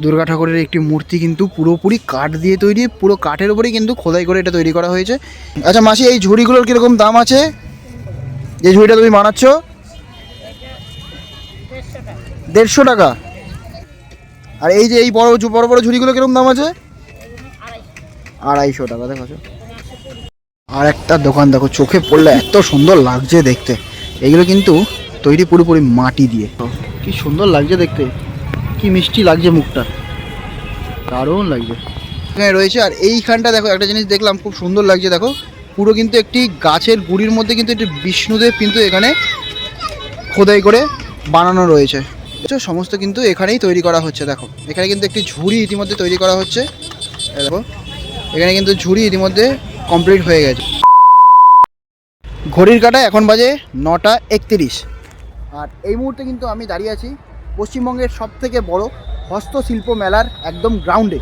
দুর্গা ঠাকুরের একটি মূর্তি কিন্তু পুরোপুরি কাঠ দিয়ে তৈরি, পুরো কাঠের উপরেই কিন্তু খোদাই করে এটা তৈরি করা হয়েছে। আচ্ছা মাসি, এই ঝুড়িগুলোর কীরকম দাম আছে? যে ঝুড়িটা তুমি বানাচ্ছ? 150 টাকা। আর এই যে এই বড় বড় বড় ঝুড়িগুলো কীরকম দাম আছে? 250 টাকা। দেখো, আর একটা দোকান দেখো, চোখে পড়লে এত সুন্দর লাগছে দেখতে। এগুলো কিন্তু তৈরি পুরোপুরি মাটি দিয়ে। কি সুন্দর লাগছে দেখতে, কি মিষ্টি লাগছে মুখটা, দারুণ লাগছে। এখানে রয়েছে। আর এইখানটা দেখো, একটা জিনিস দেখলাম খুব সুন্দর লাগছে। দেখো, পুরো কিন্তু একটি গাছের গুড়ির মধ্যে কিন্তু একটি বিষ্ণুদেব কিন্তু এখানে খোদাই করে বানানো রয়েছে। সমস্ত কিন্তু এখানেই তৈরি করা হচ্ছে। দেখো, এখানে কিন্তু একটি ঝুড়ি ইতিমধ্যে তৈরি করা হচ্ছে। দেখো, এখানে কিন্তু ঝুড়ি ইতিমধ্যে কমপ্লিট হয়ে গেছে। ঘড়ির কাঁটা এখন বাজে 9টা 31। আর এই মুহূর্তে কিন্তু আমি দাঁড়িয়ে আছি পশ্চিমবঙ্গের সবথেকে বড় হস্তশিল্প মেলার একদম গ্রাউন্ডে।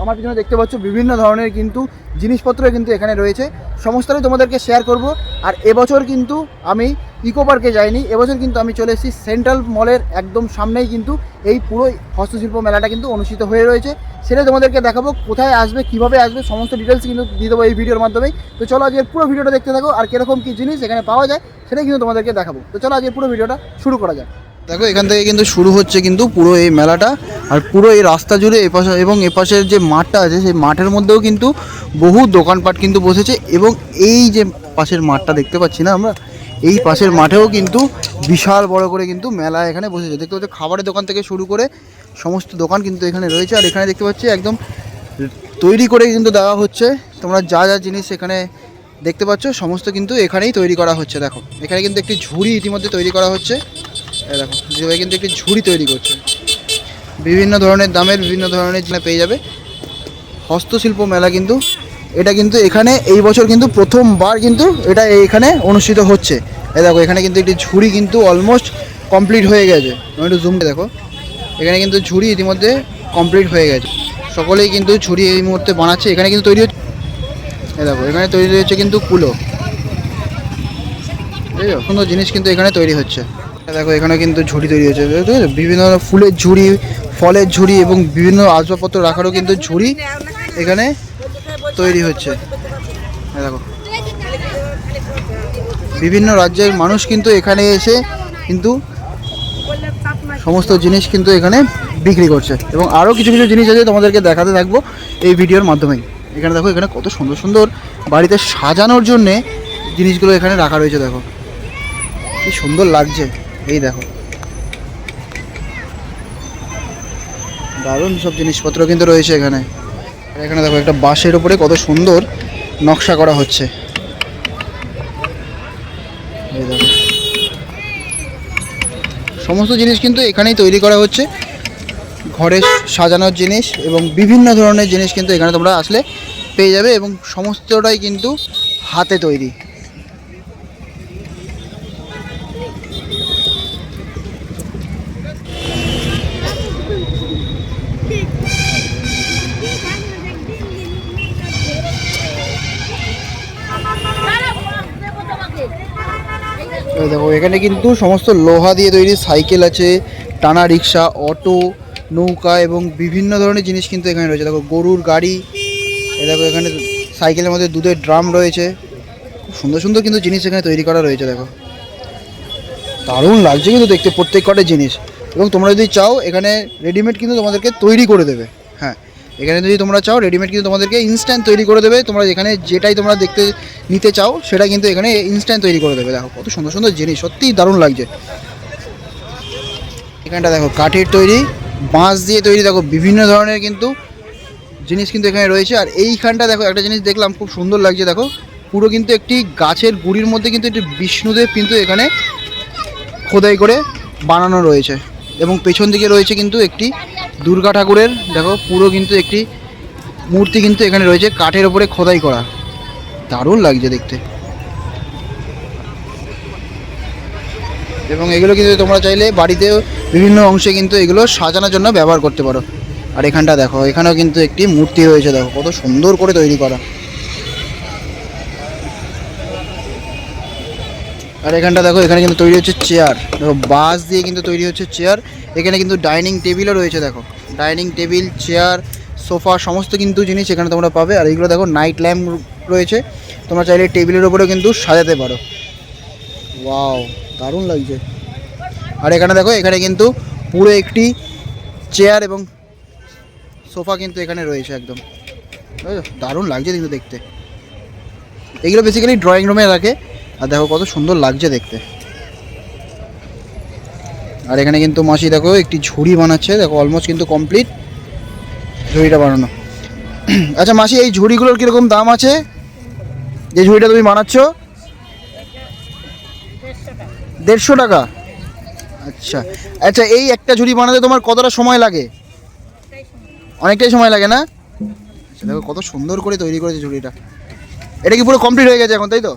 আমার পিছনে দেখতে পাচ্ছ বিভিন্ন ধরনের কিন্তু জিনিসপত্র কিন্তু এখানে রয়েছে, সমস্তটাই তোমাদেরকে শেয়ার করব। আর এবছর কিন্তু আমি ইকো পার্কে যাইনি, এবছর কিন্তু আমি চলে এসেছি সেন্ট্রাল মলের একদম সামনেই কিন্তু এই পুরো হস্তশিল্প মেলাটা কিন্তু অনুষ্ঠিত হয়ে রয়েছে। সেটা তোমাদেরকে দেখাবো, কোথায় আসবে, কীভাবে আসবে, সমস্ত ডিটেলস কিন্তু দিয়ে দেবো এই ভিডিওর মাধ্যমেই। তো চলো আজকের পুরো ভিডিওটা দেখতে থাকো, আর কীরকম কী জিনিস এখানে পাওয়া যায় সেটাই কিন্তু তোমাদেরকে দেখাবো। তো চলো আজকের পুরো ভিডিওটা শুরু করা যাক। দেখো, এখান থেকে কিন্তু শুরু হচ্ছে কিন্তু পুরো এই মেলাটা। আর পুরো এই রাস্তা জুড়ে এপাশে এবং এপাশের যে মাঠটা আছে, সেই মাঠের মধ্যেও কিন্তু বহু দোকানপাট কিন্তু বসেছে। এবং এই যে পাশের মাঠটা দেখতে পাচ্ছি না আমরা, এই পাশের মাঠেও কিন্তু বিশাল বড় করে কিন্তু মেলা এখানে বসেছে। দেখতে পাচ্ছি খাবারের দোকান থেকে শুরু করে সমস্ত দোকান কিন্তু এখানে রয়েছে। আর এখানে দেখতে পাচ্ছি একদম তৈরি করে কিন্তু দেওয়া হচ্ছে। তোমরা যা যা জিনিস এখানে দেখতে পাচ্ছ সমস্ত কিন্তু এখানেই তৈরি করা হচ্ছে। দেখো, এখানে কিন্তু একটি ঝুড়ি ইতিমধ্যে তৈরি করা হচ্ছে। দেখো, যেভাবে কিন্তু একটি ঝুড়ি তৈরি করছে, বিভিন্ন ধরনের দামের বিভিন্ন ধরনের জিনিস পেয়ে যাবে। হস্তশিল্প মেলা কিন্তু এটা কিন্তু এখানে এই বছর কিন্তু প্রথমবার কিন্তু এটা এখানে অনুষ্ঠিত হচ্ছে। এই দেখো, এখানে কিন্তু একটি ঝুড়ি কিন্তু অলমোস্ট কমপ্লিট হয়ে গেছে। তুমি একটু জুম দেখো, এখানে কিন্তু ঝুড়ি ইতিমধ্যে কমপ্লিট হয়ে গেছে। সকলেই কিন্তু ঝুড়ি এই মুহূর্তে বানাচ্ছে। এখানে কিন্তু তৈরি হচ্ছে, এই দেখো এখানে তৈরি হচ্ছে কিন্তু কুলো। ঠিক আছে, সুন্দর জিনিস কিন্তু এখানে তৈরি হচ্ছে। দেখো, এখানে কিন্তু ঝুড়ি তৈরি হচ্ছে, বিভিন্ন ধরনের ফুলের ঝুড়ি, ফলের ঝুড়ি এবং বিভিন্ন আসবাবপত্র রাখারও কিন্তু ঝুড়ি এখানে তৈরি হচ্ছে। দেখো, বিভিন্ন রাজ্যের মানুষ কিন্তু এখানে এসে কিন্তু সমস্ত জিনিস কিন্তু এখানে বিক্রি করছে। এবং আরও কিছু কিছু জিনিস আছে, তোমাদেরকে দেখাতে থাকবো এই ভিডিওর মাধ্যমেই। এখানে দেখো, এখানে কত সুন্দর সুন্দর বাড়িতে সাজানোর জন্যে জিনিসগুলো এখানে রাখা রয়েছে। দেখো কি সুন্দর লাগছে, এই দেখো দারুণ সব জিনিসপত্র কিন্তু রয়েছে এখানে। আর এখানে দেখো, একটা বাঁশের উপরে কত সুন্দর নকশা করা হচ্ছে। এই দেখো, সমস্ত জিনিস কিন্তু এখানেই তৈরি করা হচ্ছে, ঘরে সাজানোর জিনিস এবং বিভিন্ন ধরনের জিনিস কিন্তু এখানে তোমরা আসলে পেয়ে যাবে। এবং সমস্তটাই কিন্তু হাতে তৈরি। দেখো, এখানে কিন্তু সমস্ত লোহা দিয়ে তৈরি সাইকেল আছে, টানা রিক্সা, অটো, নৌকা এবং বিভিন্ন ধরনের জিনিস কিন্তু এখানে রয়েছে। দেখো, গরুর গাড়ি, দেখো এখানে সাইকেলের মধ্যে দুধের ড্রাম রয়েছে। খুব সুন্দর সুন্দর কিন্তু জিনিস এখানে তৈরি করা রয়েছে। দেখো, দারুণ লাগছে কিন্তু দেখতে প্রত্যেক কটা জিনিস। এবং তোমরা যদি চাও এখানে রেডিমেড কিন্তু তোমাদেরকে তৈরি করে দেবে। হ্যাঁ, এখানে যদি তোমরা চাও রেডিমেড কিন্তু তোমাদেরকে ইনস্ট্যান্ট তৈরি করে দেবে। তোমরা এখানে যেটাই তোমরা দেখতে নিতে চাও সেটা কিন্তু এখানে ইনস্ট্যান্ট তৈরি করে দেবে। দেখো কত সুন্দর সুন্দর জিনিস, সত্যিই দারুণ লাগছে। এখানটা দেখো, কাঠের তৈরি, বাঁশ দিয়ে তৈরি, দেখো বিভিন্ন ধরনের কিন্তু জিনিস কিন্তু এখানে রয়েছে। আর এইখানটা দেখো, একটা জিনিস দেখলাম খুব সুন্দর লাগছে। দেখো, পুরো কিন্তু একটি গাছের গুড়ির মধ্যে কিন্তু একটি বিষ্ণুদেব কিন্তু এখানে খোদাই করে বানানো রয়েছে। এবং পেছন দিকে রয়েছে কিন্তু একটি দুর্গা ঠাকুরের, দেখো পুরো কিন্তু একটি মূর্তি কিন্তু এখানে রয়েছে কাঠের ওপরে খোদাই করা, দারুণ লাগছে দেখতে। এবং এগুলো কিন্তু তোমরা চাইলে বাড়িতেও বিভিন্ন অংশে কিন্তু এগুলো সাজানোর জন্য ব্যবহার করতে পারো। আর এখানটা দেখো, এখানেও কিন্তু একটি মূর্তি রয়েছে, দেখো কত সুন্দর করে তৈরি করা। আর এখানটা দেখো, এখানে কিন্তু তৈরি হচ্ছে চেয়ার, দেখো বাঁশ দিয়ে কিন্তু তৈরি হচ্ছে চেয়ার। এখানে কিন্তু ডাইনিং টেবিলও রয়েছে। দেখো ডাইনিং টেবিল, চেয়ার, সোফা সমস্ত কিন্তু জিনিস এখানে তোমরা পাবে। আর এইগুলো দেখো নাইট ল্যাম্প রয়েছে, তোমরা চাইলে টেবিলের ওপরেও কিন্তু সাজাতে পারো। ওয়াও, দারুণ লাগছে। আর এখানে দেখো, এখানে কিন্তু পুরো একটি চেয়ার এবং সোফা কিন্তু এখানে রয়েছে একদম, দারুণ লাগছে কিন্তু দেখতে। এগুলো বেসিক্যালি ড্রয়িং রুমে রাখে। আর দেখো কত সুন্দর লাগছে দেখতে। আর এখানে কিন্তু মাসি দেখো একটি ঝুড়ি বানাচ্ছে, দেখো অলমোস্ট কিন্তু কমপ্লিট ঝুড়িটা বানানো। আচ্ছা মাসি, এই ঝুড়িগুলোর কীরকম দাম আছে? যে ঝুড়িটা তুমি বানাচ্ছ? 150 টাকা। আচ্ছা আচ্ছা, এই একটা ঝুড়ি বানাতে তোমার কতটা সময় লাগে? অনেকটাই সময় লাগে না? আচ্ছা দেখো কত সুন্দর করে তৈরি করেছে ঝুড়িটা। এটা কি পুরো কমপ্লিট হয়ে গেছে এখন, তাই তো?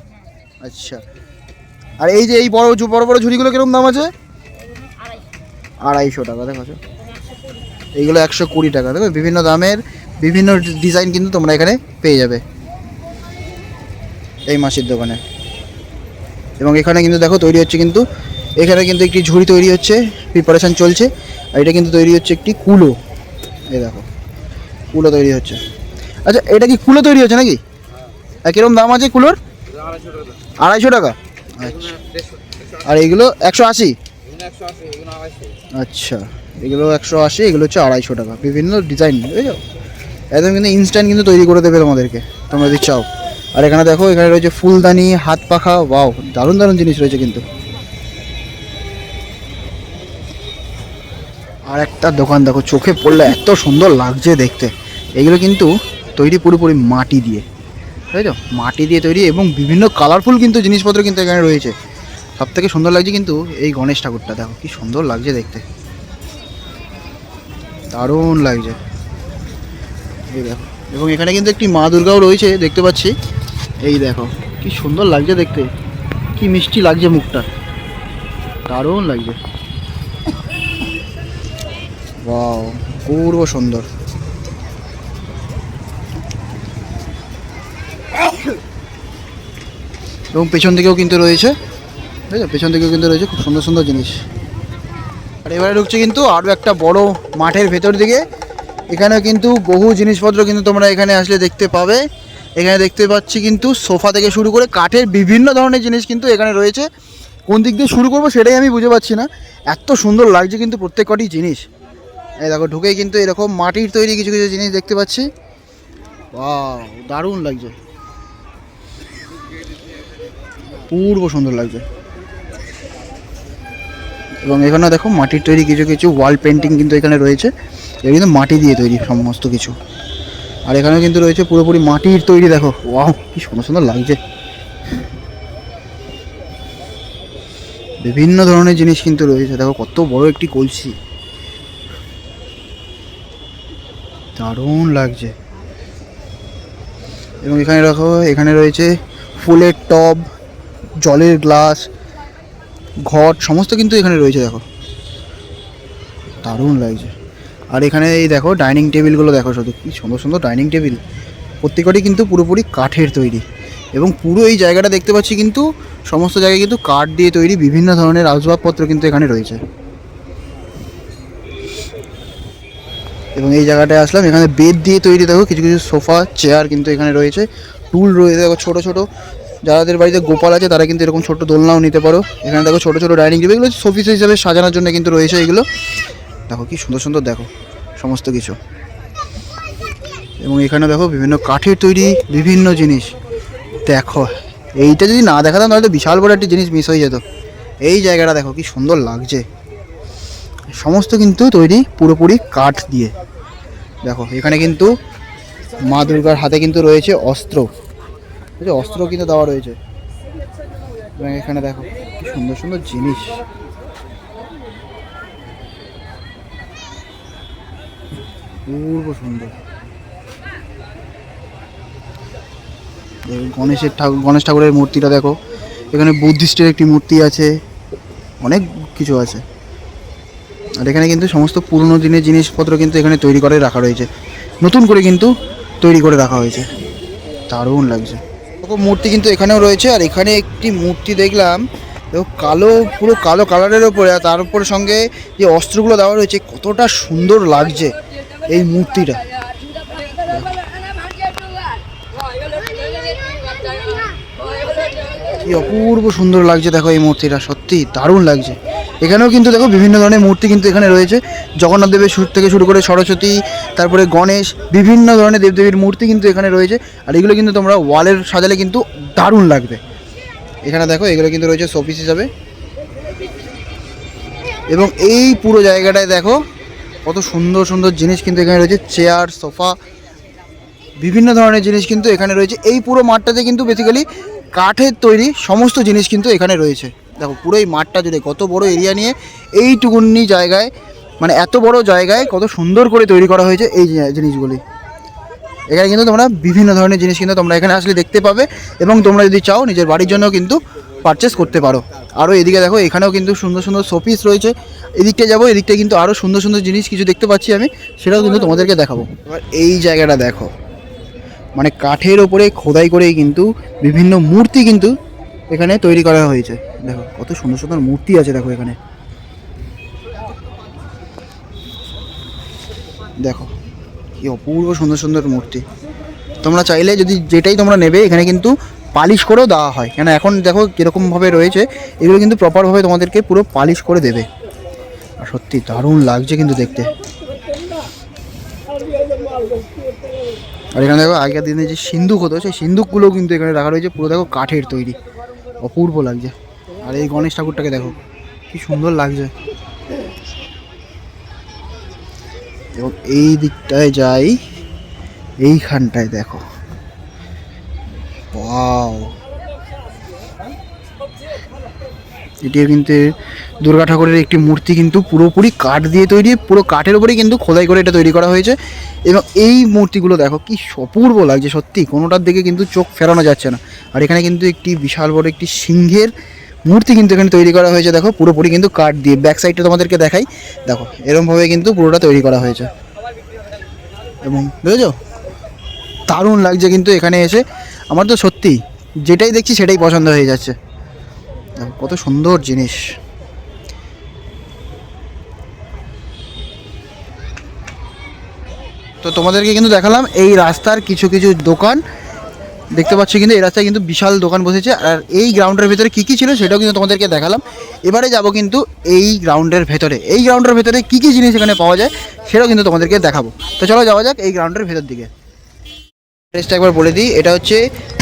আচ্ছা। আর এই যে এই বড় বড় ঝুড়িগুলো কীরকম দাম আছে? 250 টাকা। দেখো এইগুলো 120 টাকা। দেখো বিভিন্ন দামের বিভিন্ন ডিজাইন কিন্তু তোমরা এখানে পেয়ে যাবে এই মাসির দোকানে। এবং এখানে কিন্তু দেখো তৈরি হচ্ছে, কিন্তু এখানে কিন্তু একটি ঝুড়ি তৈরি হচ্ছে, প্রিপারেশান চলছে। আর এটা কিন্তু তৈরি হচ্ছে একটি কুলো। এই দেখো কুলো তৈরি হচ্ছে। আচ্ছা এটা কি কুলো তৈরি হচ্ছে নাকি? আর কীরকম দাম আছে কুলোর? 250 টাকা। আচ্ছা। আর এইগুলো 180? আচ্ছা, এগুলো 180, এগুলো হচ্ছে 250 টাকা। বিভিন্ন ডিজাইন, বুঝছো? একদম কিন্তু ইনস্ট্যান্ট কিন্তু তৈরি করে দেবে তোমাদেরকে, তোমরা যদি চাও। আর এখানে দেখো, এখানে রয়েছে ফুলদানি, হাত পাখা। ওয়াও, দারুণ দারুণ জিনিস রয়েছে কিন্তু। আর একটা দোকান দেখো, চোখে পড়লে এত সুন্দর লাগছে দেখতে। এগুলো কিন্তু তৈরি পুরোপুরি মাটি দিয়ে, তাই তো? মাটি দিয়ে তৈরি এবং বিভিন্ন কালারফুল কিন্তু জিনিসপত্র কিন্তু এখানে রয়েছে। সব থেকে সুন্দর লাগছে কিন্তু এই গণেশ ঠাকুরটা, দেখো কি সুন্দর লাগছে দেখতে, দারুণ লাগছে। এই দেখো, এবং এখানে কিন্তু একটি মা দুর্গাও রয়েছে দেখতে পাচ্ছি। এই দেখো কি সুন্দর লাগছে দেখতে, কি মিষ্টি লাগছে মুখটা, দারুণ লাগছে। ওয়াও, অপূর্ব সুন্দর। এবং পেছন দিকেও কিন্তু রয়েছে, তাই তো? পেছন দিকেও কিন্তু রয়েছে খুব সুন্দর সুন্দর জিনিস। আর এবারে ঢুকছে কিন্তু আরও একটা বড় মাঠের ভেতর দিকে। এখানেও কিন্তু বহু জিনিসপত্র কিন্তু তোমরা এখানে আসলে দেখতে পাবে। এখানে দেখতে পাচ্ছি কিন্তু সোফা থেকে শুরু করে কাঠের বিভিন্ন ধরনের জিনিস কিন্তু এখানে রয়েছে। কোন দিক দিয়ে শুরু করবো সেটাই আমি বুঝে পাচ্ছি না, এত সুন্দর লাগছে কিন্তু প্রত্যেক কটি জিনিস। এই দেখো ঢুকেই কিন্তু এরকম মাটির তৈরি কিছু কিছু জিনিস দেখতে পাচ্ছি। ওয়াও, দারুণ লাগছে, পূর্ব সুন্দর লাগছে। এবং এখানে দেখো মাটির তৈরি কিছু কিছু ওয়াল পেন্টিং কিন্তু এখানে রয়েছে। এগুলো কিন্তু মাটি দিয়ে তৈরি সমস্ত কিছু। আর এখানেও কিন্তু রয়েছে পুরোপুরি মাটির তৈরি। দেখো ওয়াও, কি সুন্দর সুন্দর লাগছে। বিভিন্ন ধরনের জিনিস কিন্তু রয়েছে। দেখো কত বড় একটি কলসি, দারুণ লাগছে। এবং এখানে দেখো, এখানে রয়েছে ফুলের টব, জলের গ্লাস, ঘট সমস্ত কিন্তু এখানে রয়েছে। দেখো দারুণ লাগছে। আর এখানে এই দেখো ডাইনিং টেবিলগুলো দেখো, শুধু কি সুন্দর সুন্দর ডাইনিং টেবিল, প্রত্যেকটি কিন্তু পুরোপুরি কাঠের তৈরি। এবং পুরো এই জায়গাটা দেখতে পাচ্ছি কিন্তু সমস্ত জায়গায় কিন্তু কাঠ দিয়ে তৈরি বিভিন্ন ধরনের আসবাবপত্র কিন্তু এখানে রয়েছে। এবং এই জায়গাটায় আসলাম, এখানে বেড দিয়ে তৈরি দেখো কিছু কিছু সোফা, চেয়ার কিন্তু এখানে রয়েছে। টুল রয়েছে দেখো ছোটো ছোটো, যাদের বাড়িতে গোপাল আছে তারা কিন্তু এরকম ছোটো দোলনাও নিতে পারো। এখানে দেখো ছোটো ছোটো ডাইনিং টেবিল, এগুলো শোপিস হিসাবে সাজানোর জন্য কিন্তু রয়েছে এগুলো। দেখো কি সুন্দর সুন্দর দেখো সমস্ত কিছু। এবং এখানে দেখো বিভিন্ন কাঠের তৈরি বিভিন্ন জিনিস। দেখো এইটা যদি না দেখাতাম তাহলে তো বিশাল বড় একটা জিনিস মিস হয়ে যেত। এই জায়গাটা দেখো কি সুন্দর লাগছে, সমস্ত কিন্তু তৈরি পুরোপুরি কাঠ দিয়ে। দেখো এখানে কিন্তু মা দুর্গার হাতে কিন্তু রয়েছে অস্ত্র, অস্ত্র কিন্তু দেওয়া রয়েছে। এবং এখানে দেখো কি সুন্দর সুন্দর জিনিস, পূর্ব সুন্দর। গণেশ ঠাকুরের মূর্তিটা দেখো, এখানে বুদ্ধিস্টের একটি মূর্তি আছে, অনেক কিছু আছে। আর এখানে কিন্তু সমস্ত পুরনো দিনের জিনিসপত্র কিন্তু এখানে তৈরি করে রাখা রয়েছে, নতুন করে কিন্তু তৈরি করে রাখা হয়েছে, দারুণ লাগছে। মূর্তি কিন্তু এখানেও রয়েছে। আর এখানে একটি মূর্তি দেখলাম, কালো, পুরো কালো কালারের ওপরে, আর তার উপরে সঙ্গে যে অস্ত্রগুলো দেওয়া রয়েছে কতটা সুন্দর লাগছে। এই মূর্তিটা কি অপূর্ব সুন্দর লাগছে দেখো, এই মূর্তিটা সত্যি দারুণ লাগছে। এখানেও কিন্তু দেখো বিভিন্ন ধরনের মূর্তি কিন্তু এখানে রয়েছে, জগন্নাথ দেবের থেকে শুরু করে সরস্বতী, তারপরে গণেশ, বিভিন্ন ধরনের দেবদেবীর মূর্তি কিন্তু এখানে রয়েছে। আর এগুলো কিন্তু তোমরা ওয়ালের সাজালে কিন্তু দারুণ লাগবে। এখানে দেখো এগুলো কিন্তু রয়েছে শোপিস হিসাবে। এবং এই পুরো জায়গাটায় দেখো কত সুন্দর সুন্দর জিনিস কিন্তু এখানে রয়েছে, চেয়ার, সোফা, বিভিন্ন ধরনের জিনিস কিন্তু এখানে রয়েছে। এই পুরো মাঠটাতে কিন্তু বেসিক্যালি কাঠের তৈরি সমস্ত জিনিস কিন্তু এখানে রয়েছে। দেখো পুরো এই মাঠটা জুড়ে কত বড় এরিয়া নিয়ে এইটুকুনি জায়গায়, মানে এত বড় জায়গায় কত সুন্দর করে তৈরি করা হয়েছে এই জিনিসগুলি। এখানে কিন্তু তোমরা বিভিন্ন ধরনের জিনিস কিন্তু তোমরা এখানে আসলে দেখতে পাবে, এবং তোমরা যদি চাও নিজের বাড়ির জন্য কিন্তু পারচেস করতে পারো। আরও এদিকে দেখো এখানেও কিন্তু সুন্দর সুন্দর শোপিস রয়েছে। এদিকটা যাবো, এদিকটা কিন্তু আরও সুন্দর সুন্দর জিনিস কিছু দেখতে পাচ্ছি আমি, সেটাও কিন্তু তোমাদেরকে দেখাবো। এবার এই জায়গাটা দেখো, মানে কাঠের ওপরে খোদাই করেই কিন্তু বিভিন্ন মূর্তি কিন্তু এখানে তৈরি করা হয়েছে। দেখো কত সুন্দর সুন্দর মূর্তি আছে দেখো এখানে, দেখো কি অপূর্ব সুন্দর সুন্দর মূর্তি। তোমরা চাইলে যদি যেটাই তোমরা নেবে এখানে কিন্তু পালিশ করেও দেওয়া হয়, কেন এখন দেখো কীরকমভাবে রয়েছে, এগুলো কিন্তু প্রপারভাবে তোমাদেরকে পুরো পালিশ করে দেবে। আর সত্যি দারুণ লাগছে কিন্তু দেখতে। আর এখানে দেখো আগের দিনে যে সিন্দুক হতো, সেই সিন্দুকগুলোও কিন্তু এখানে রাখা রয়েছে, পুরো দেখো কাঠের তৈরি, অপূর্ব লাগছে। আর এই গণেশ ঠাকুরটাকে দেখো কি সুন্দর লাগছে। এবং এই দিকটায় যাই, এইখানটায় দেখো, ওয়াও, এটিও কিন্তু দুর্গা ঠাকুরের একটি মূর্তি, কিন্তু পুরোপুরি কাঠ দিয়ে তৈরি, পুরো কাঠের উপরেই কিন্তু খোদাই করে এটা তৈরি করা হয়েছে। এবং এই মূর্তিগুলো দেখো কি অপূর্ব লাগছে সত্যি, কোনোটার দিকে কিন্তু চোখ ফেরানো যাচ্ছে না। আর এখানে কিন্তু একটি বিশাল বড় একটি সিংহের মূর্তি কিন্তু এখানে তৈরি করা হয়েছে, দেখো পুরোপুরি কিন্তু কাঠ দিয়ে। ব্যাক সাইডটা তোমাদেরকে দেখাই, দেখো এরকমভাবে কিন্তু পুরোটা তৈরি করা হয়েছে। এবং বুঝেছো, দারুণ লাগছে কিন্তু এখানে এসে। আমার তো সত্যি যেটাই দেখছি সেটাই পছন্দ হয়ে যাচ্ছে, কত সুন্দর জিনিস। তো তোমাদেরকে কিন্তু দেখালাম এই রাস্তার কিছু কিছু দোকান, দেখতে পাচ্ছি কিন্তু এই রাস্তায় কিন্তু বিশাল দোকান বসেছে। আর এই গ্রাউন্ডের ভেতরে কী কী ছিল সেটাও কিন্তু তোমাদেরকে দেখালাম। এবারে যাব কিন্তু এই গ্রাউন্ডের ভেতরে, এই গ্রাউন্ডের ভেতরে কী কী জিনিস এখানে পাওয়া যায় সেটাও কিন্তু তোমাদেরকে দেখাবো। তো চলো যাওয়া যাক এই গ্রাউন্ডের ভেতর দিকে। অ্যাড্রেসটা একবার বলে দিই, এটা হচ্ছে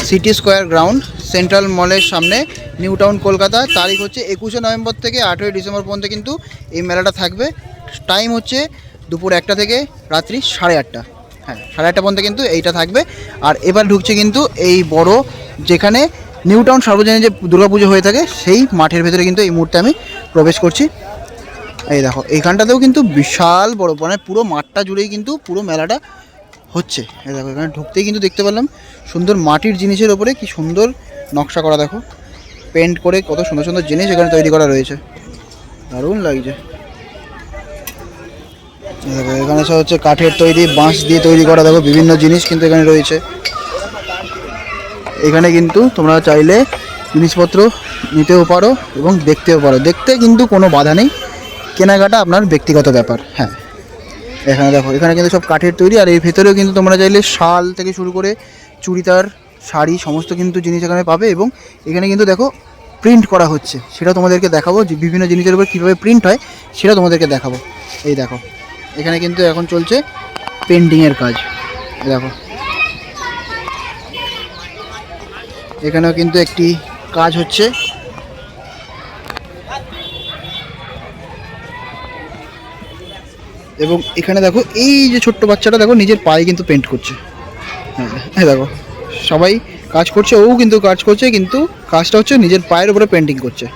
সিটি স্কোয়ার গ্রাউন্ড, সেন্ট্রাল মলের সামনে, নিউ টাউন, কলকাতা। তারিখ হচ্ছে 21শে নভেম্বর থেকে 8ই ডিসেম্বর পর্যন্ত কিন্তু এই মেলাটা থাকবে। টাইম হচ্ছে দুপুর 1টা থেকে রাত্রি 8:30, হ্যাঁ 8:30 পর্যন্ত কিন্তু এইটা থাকবে। আর এবার ঢুকছে কিন্তু এই বড়, যেখানে নিউ টাউন সার্বজনীন যে দুর্গাপুজো হয়ে থাকে সেই মাঠের ভেতরে কিন্তু এই মুহূর্তে আমি প্রবেশ করছি। এই দেখো এইখানটাতেও কিন্তু বিশাল বড়, মানে পুরো মাঠটা জুড়েই কিন্তু পুরো মেলাটা হচ্ছে। এই দেখো এখানে ঢুকতেই কিন্তু দেখতে পেলাম সুন্দর মাটির জিনিসের ওপরে কি সুন্দর নকশা করা, দেখো পেন্ট করে কত সুন্দর সুন্দর জিনিস এখানে তৈরি করা রয়েছে, দারুণ লাগছে। দেখো এখানে সব হচ্ছে কাঠের তৈরি, বাঁশ দিয়ে তৈরি করা, দেখো বিভিন্ন জিনিস কিন্তু এখানে রয়েছে। এখানে কিন্তু তোমরা চাইলে জিনিসপত্র নিতেও পারো এবং দেখতেও পারো, দেখতে কিন্তু কোনো বাধা নেই, কেনাকাটা আপনার ব্যক্তিগত ব্যাপার। হ্যাঁ এখানে দেখো এখানে কিন্তু সব কাঠের তৈরি। আর এর ভেতরেও কিন্তু তোমরা চাইলে শাল থেকে শুরু করে চুড়িদার, শাড়ি, সমস্ত কিন্তু জিনিস এখানে পাবে। এবং এখানে কিন্তু দেখো প্রিন্ট করা হচ্ছে, সেটা তোমাদেরকে দেখাবো, যে বিভিন্ন জিনিসের উপর কীভাবে প্রিন্ট হয় সেটা তোমাদেরকে দেখাবো। এই দেখো এখানে কিন্তু এখন চলছে পেন্টিংয়ের কাজ, দেখো এখানেও কিন্তু একটি কাজ হচ্ছে। এবং এখানে দেখো এই যে ছোট্ট বাচ্চাটা দেখো নিজের পায়ে কিন্তু পেন্ট করছে। হ্যাঁ দেখো সবাই কাজ করছে, ও কিন্তু কাজ করছে, কিন্তু কাজটা হচ্ছে নিজের পায়ের উপরে পেন্টিং করছে।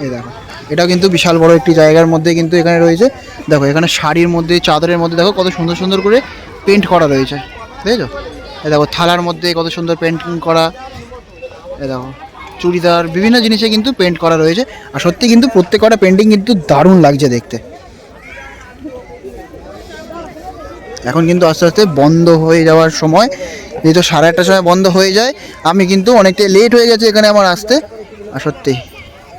এই দেখো এটাও কিন্তু বিশাল বড় একটি জায়গার মধ্যে কিন্তু এখানে রয়েছে। দেখো এখানে শাড়ির মধ্যে, চাদরের মধ্যে দেখো কত সুন্দর সুন্দর করে পেন্ট করা রয়েছে, বুঝেছো? এই দেখো থালার মধ্যে কত সুন্দর পেন্টিং করা, এই দেখো চুড়িদার, বিভিন্ন জিনিসে কিন্তু পেন্ট করা রয়েছে। আর সত্যি কিন্তু প্রত্যেকটা পেন্টিং কিন্তু দারুণ লাগছে দেখতে। এখন কিন্তু আস্তে আস্তে বন্ধ হয়ে যাওয়ার সময়, যেহেতু 8:30 সময় বন্ধ হয়ে যায়, আমি কিন্তু অনেকটাই লেট হয়ে গেছে এখানে আমার আসতে। আর সত্যি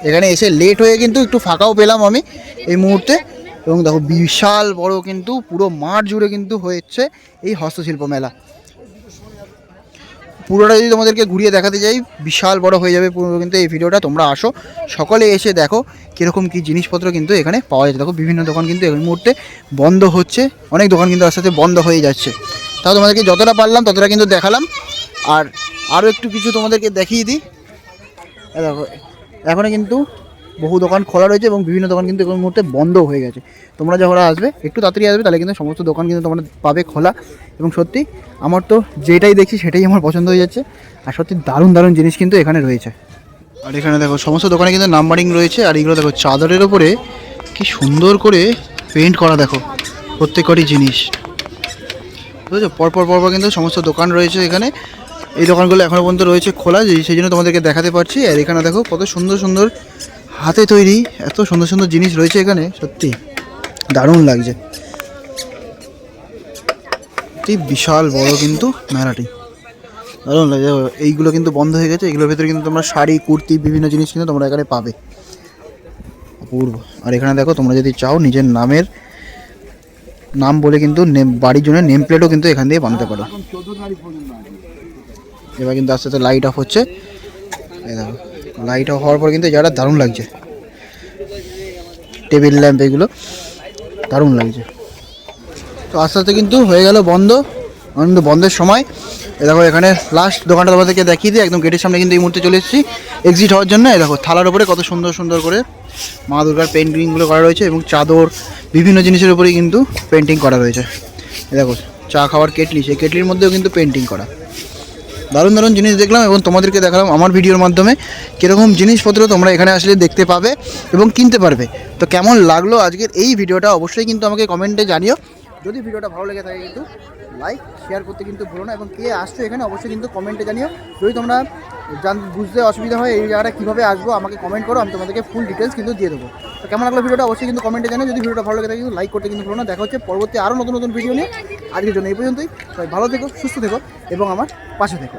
এখানে এসে লেট হয়ে কিন্তু একটু ফাঁকাও পেলাম আমি এই মুহূর্তে। এবং দেখো বিশাল বড় কিন্তু পুরো মাঠ জুড়ে কিন্তু হয়েছে এই হস্তশিল্প মেলা। পুরোটা যদি তোমাদেরকে ঘুরিয়ে দেখাতে যাই বিশাল বড় হয়ে যাবে পুরো কিন্তু এই ভিডিওটা। তোমরা আসো, সকলে এসে দেখো কীরকম কী জিনিসপত্র কিন্তু এখানে পাওয়া যাচ্ছে। দেখো বিভিন্ন দোকান কিন্তু এই মুহূর্তে বন্ধ হচ্ছে, অনেক দোকান কিন্তু আস্তে আস্তে বন্ধ হয়ে যাচ্ছে। তাও তোমাদেরকে যতটা পারলাম ততটা কিন্তু দেখালাম। আর আরও একটু কিছু তোমাদেরকে দেখিয়ে দিই। দেখো এখনও কিন্তু বহু দোকান খোলা রয়েছে এবং বিভিন্ন দোকান কিন্তু এই মুহূর্তে বন্ধ হয়ে গেছে। তোমরা যখন আসবে একটু তাড়াতাড়ি আসবে, তাহলে কিন্তু সমস্ত দোকান কিন্তু তোমরা পাবে খোলা। এবং সত্যি আমার তো যেটাই দেখছি সেটাই আমার পছন্দ হয়ে যাচ্ছে। আর সত্যি দারুণ দারুণ জিনিস কিন্তু এখানে রয়েছে। আর এখানে দেখো সমস্ত দোকানে কিন্তু নাম্বারিং রয়েছে। আর এগুলো দেখো চাদরের ওপরে কি সুন্দর করে পেন্ট করা, দেখো প্রত্যেকটি জিনিস বুঝেছো। পরপর পরপর কিন্তু সমস্ত দোকান রয়েছে এখানে। এই দোকানগুলো এখনও পর্যন্ত রয়েছে খোলা, সেই জন্য তোমাদেরকে দেখাতে পারছি। আর এখানে দেখো কত সুন্দর সুন্দর হাতে তৈরি এত সুন্দর সুন্দর জিনিস রয়েছে এখানে, সত্যি দারুণ লাগছে। বিশাল বড় কিন্তু মেলাটি, দারুণ লাগে। এইগুলো কিন্তু বন্ধ হয়ে গেছে, এগুলোর ভিতরে কিন্তু তোমরা শাড়ি কুর্তি বিভিন্ন জিনিস কিন্তু তোমরা এখানে পাবে, অপূর্ব। আর এখানে দেখো তোমরা যদি চাও নিজের নাম বলে কিন্তু বাড়ির জন্য নেম প্লেটও কিন্তু এখান দিয়ে বানাতে পারো। এবার কিন্তু আস্তে আস্তে লাইট অফ হচ্ছে। এই দেখো লাইট অফ হওয়ার পর কিন্তু যারা দারুণ লাগছে, টেবিল ল্যাম্প এগুলো দারুণ লাগছে। তো আস্তে আস্তে কিন্তু হয়ে গেল বন্ধ, কিন্তু বন্ধের সময়। এ দেখো এখানে লাস্ট দোকানটা তোমাদেরকে দেখিয়ে দিই, একদম গেটের সামনে কিন্তু এই মুহূর্তে চলে এসেছি এক্সিট হওয়ার জন্য। এই দেখো থালার উপরে কত সুন্দর সুন্দর করে মা দুর্গার পেন্টিংগুলো করা রয়েছে এবং চাদর বিভিন্ন জিনিসের উপরেই কিন্তু পেন্টিং করা রয়েছে। এই দেখো চা খাওয়ার কেটলি, সেই কেটলির মধ্যেও কিন্তু পেন্টিং করা। দারুণ দারুণ জিনিস দেখলাম এবং তোমাদেরকে দেখালাম আমার ভিডিওর মাধ্যমে কীরকম জিনিসপত্র তোমরা এখানে আসলে দেখতে পাবে এবং কিনতে পারবে। তো কেমন লাগলো আজকের এই ভিডিওটা অবশ্যই কিন্তু আমাকে কমেন্টে জানিও। যদি ভিডিওটা ভালো লেগে থাকে কিন্তু লাইক শেয়ার করতে কিন্তু ভুলো না, এবং কে আসছো এখানে অবশ্যই কিন্তু কমেন্টে জানিও। যদি তোমরা বুঝতে অসুবিধা হয় এই জায়গাটা কীভাবে আসবো আমাকে কমেন্ট করো, আমি তোমাদেরকে ফুল ডিটেলস কিন্তু দিয়ে দেবো। তো কেমন লাগলো ভিডিওটা অবশ্যই কিন্তু কমেন্টে জানিও। যদি ভিডিওটা ভালো লেগে থাকে কিন্তু লাইক করতে কিন্তু ভুলো না। দেখা হচ্ছে পরবর্তী আরও নতুন নতুন ভিডিও নিয়ে। আজকের জন্য এই পর্যন্তই। সবাই ভালো থেকো, সুস্থ থেকো এবং আমার পাশে থেকো।